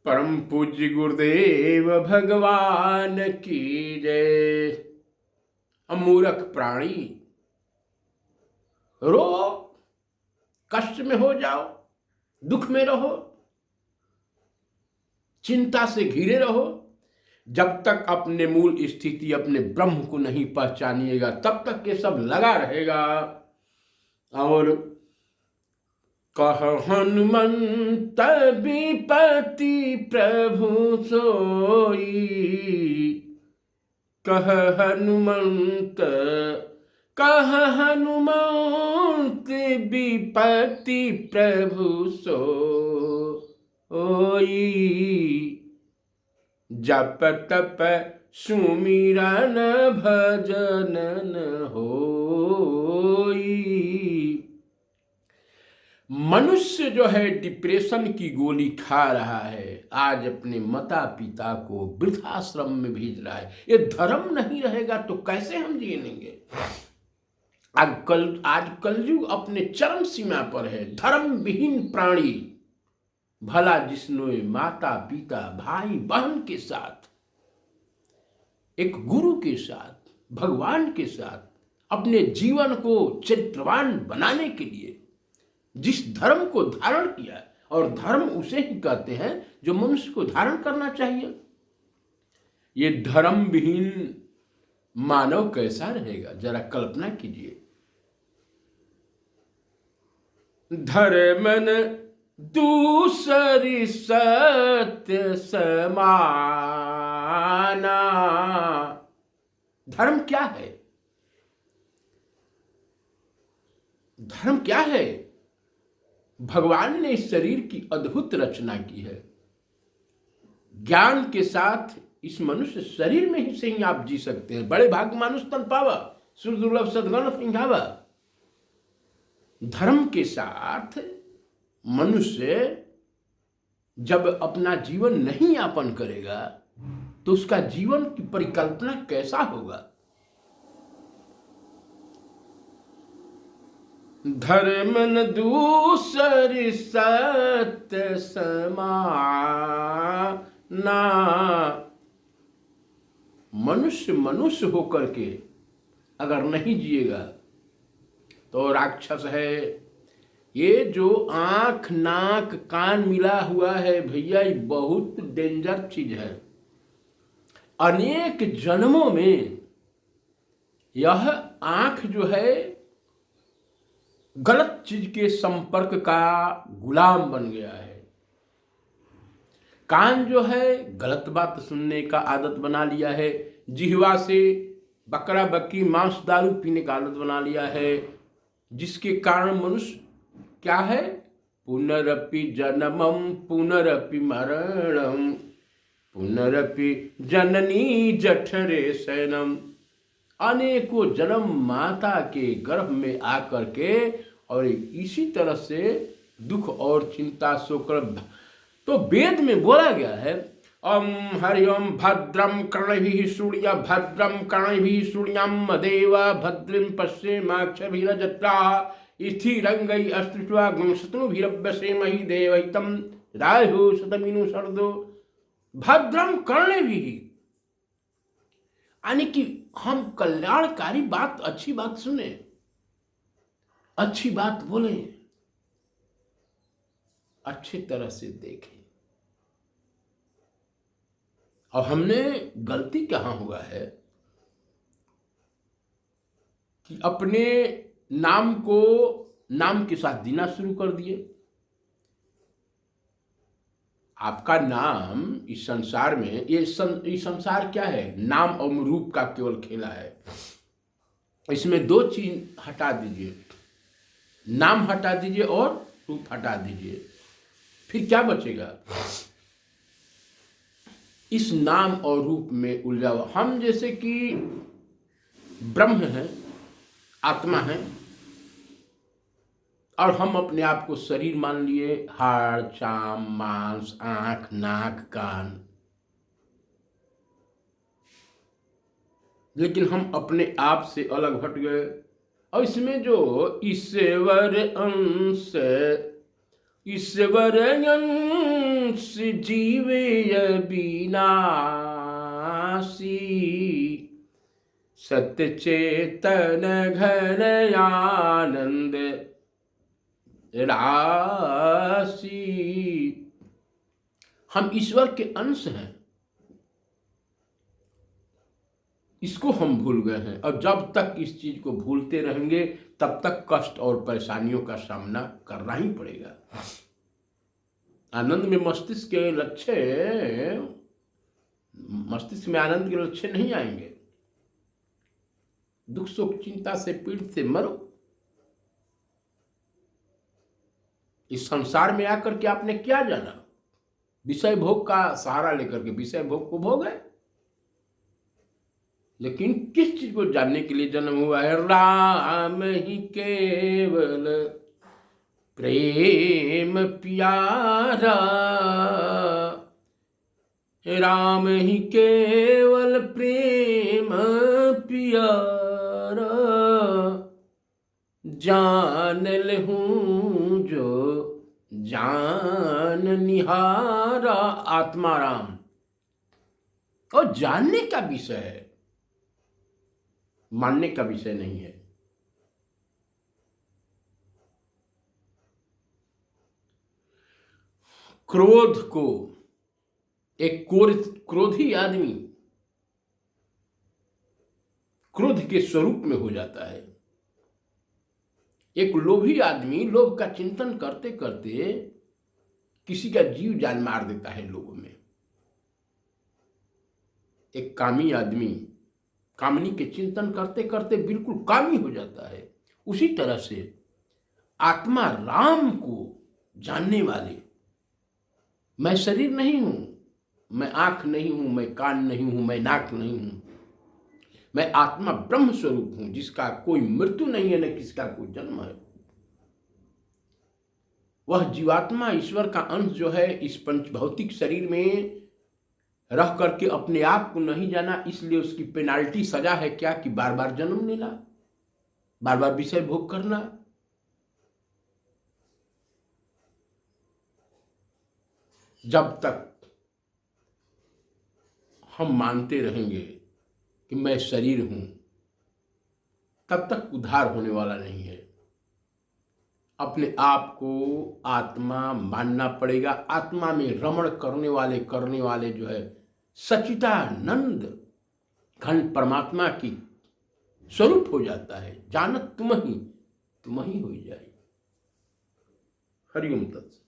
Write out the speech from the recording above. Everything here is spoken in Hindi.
परम पूज्य गुरुदेव भगवान की जय। अमूर्ख प्राणी, रो, कष्ट में हो जाओ, दुख में रहो, चिंता से घिरे रहो, जब तक अपने मूल स्थिति अपने ब्रह्म को नहीं पहचानिएगा तब तक ये सब लगा रहेगा। और कह हनुमंत विपति प्रभु सोई, कह हनुमंत विपति प्रभु सोई, जप तप सुमिरन भजन न होई। मनुष्य जो है डिप्रेशन की गोली खा रहा है, आज अपने माता पिता को वृद्धाश्रम में भेज रहा है। ये धर्म नहीं रहेगा तो कैसे हम जी लेंगे? आज कलयुग अपने चरम सीमा पर है। धर्म विहीन प्राणी, भला जिसने माता पिता भाई बहन के साथ, एक गुरु के साथ, भगवान के साथ अपने जीवन को चरित्रवान बनाने के लिए जिस धर्म को धारण किया, और धर्म उसे ही कहते हैं जो मनुष्य को धारण करना चाहिए, ये धर्म विहीन मानव कैसा रहेगा? जरा कल्पना कीजिए। धर्मन दूसरी सत्य समाना। धर्म क्या है? धर्म क्या है? भगवान ने इस शरीर की अद्भुत रचना की है। ज्ञान के साथ इस मनुष्य शरीर में ही से ही आप जी सकते हैं। बड़े भाग्य मानुष तन पावा, सुर दुर्लभ सद्गुण सिंघावा। धर्म के साथ मनुष्य जब अपना जीवन नहीं यापन करेगा तो उसका जीवन की परिकल्पना कैसा होगा? धर्मन दूसरी सत्य समाना। मनुष्य होकर के अगर नहीं जिएगा तो राक्षस है। ये जो आंख नाक कान मिला हुआ है भैया, ये बहुत डेंजर चीज है। अनेक जन्मों में यह आंख जो है गलत चीज के संपर्क का गुलाम बन गया है। कान जो है गलत बात सुनने का आदत बना लिया है। जिह्वा से बकरा बकरी मांस दारू पीने का आदत बना लिया है, जिसके कारण मनुष्य क्या है? पुनरपि जन्मम पुनरपि मरणम पुनरपि जननी जठरे शयनम। अनेकों जन्म माता के गर्भ में आकर के और इसी तरह से दुख और चिंता सोकर, तो वेद में बोला गया है ओम हरि ओम भद्रम कर्णभिः सूर्य भद्रम कर्णभिः सूर्यम देव भद्रम पश्येमाक्षभिरजत्राः स्थिरंगै अस्त्रित्वा गुंशतनुभिरव्यसेमहि देवहितं रायुः शतमिनु शरदो। भद्रम कर्णभिः यानी कि हम कल्याणकारी बात, अच्छी बात सुने, अच्छी बात बोले, अच्छी तरह से देखें। और हमने गलती कहां हुआ है कि अपने नाम को नाम के साथ जीना शुरू कर दिए। आपका नाम इस संसार में, ये संसार क्या है? नाम और रूप का केवल खेला है। इसमें दो चीज हटा दीजिए, नाम हटा दीजिए और रूप हटा दीजिए, फिर क्या बचेगा? इस नाम और रूप में उलझा हुआ हम, जैसे कि ब्रह्म है, आत्मा है, और हम अपने आप को शरीर मान लिए, हाड़ चाम मांस आंख नाक कान। लेकिन हम अपने आप से अलग हट गए। और इसमें जो ईश्वर अंश अंश जीवे अविनाशी, सत्य चेतन घन आनंद राशि। हम ईश्वर के अंश हैं, इसको हम भूल गए हैं, और जब तक इस चीज को भूलते रहेंगे तब तक कष्ट और परेशानियों का सामना करना ही पड़ेगा। आनंद में मस्तिष्क के लक्ष्य, मस्तिष्क में आनंद के लक्ष्य नहीं आएंगे। दुख सुख चिंता से पीड़ित से मरो। इस संसार में आकर के आपने क्या जाना? विषय भोग का सहारा लेकर के विषय भोग को भोग है, लेकिन किस चीज को जानने के लिए जन्म हुआ है? राम ही केवल प्रेम प्यारा, राम ही केवल प्रेम प्यारा, जान लहूं जो जान निहारा। आत्मा राम, और जानने का विषय है, मानने का विषय नहीं है। क्रोध को, एक क्रोधी आदमी क्रोध के स्वरूप में हो जाता है। एक लोभी आदमी लोभ का चिंतन करते करते किसी का जीव जान मार देता है लोभ में। एक कामी आदमी कामनी के चिंतन करते करते बिल्कुल कामी हो जाता है। उसी तरह से आत्मा राम को जानने वाले, मैं शरीर नहीं हूं, मैं आंख नहीं हूं, मैं कान नहीं हूं, मैं नाक नहीं हूं, मैं आत्मा ब्रह्म स्वरूप हूं, जिसका कोई मृत्यु नहीं है, न किसका कोई जन्म है। वह जीवात्मा ईश्वर का अंश जो है, इस पंच भौतिक शरीर में रह करके अपने आप को नहीं जाना, इसलिए उसकी पेनाल्टी सजा है क्या? कि बार बार जन्म लेना, बार बार विषय भोग करना। जब तक हम मानते रहेंगे कि मैं शरीर हूं, तब तक उद्धार होने वाला नहीं है। अपने आप को आत्मा मानना पड़ेगा। आत्मा में रमण करने वाले जो है सच्चिदानंद घन परमात्मा की स्वरूप हो जाता है। जानत तुम ही हो जाए। हरिओम तत्सत।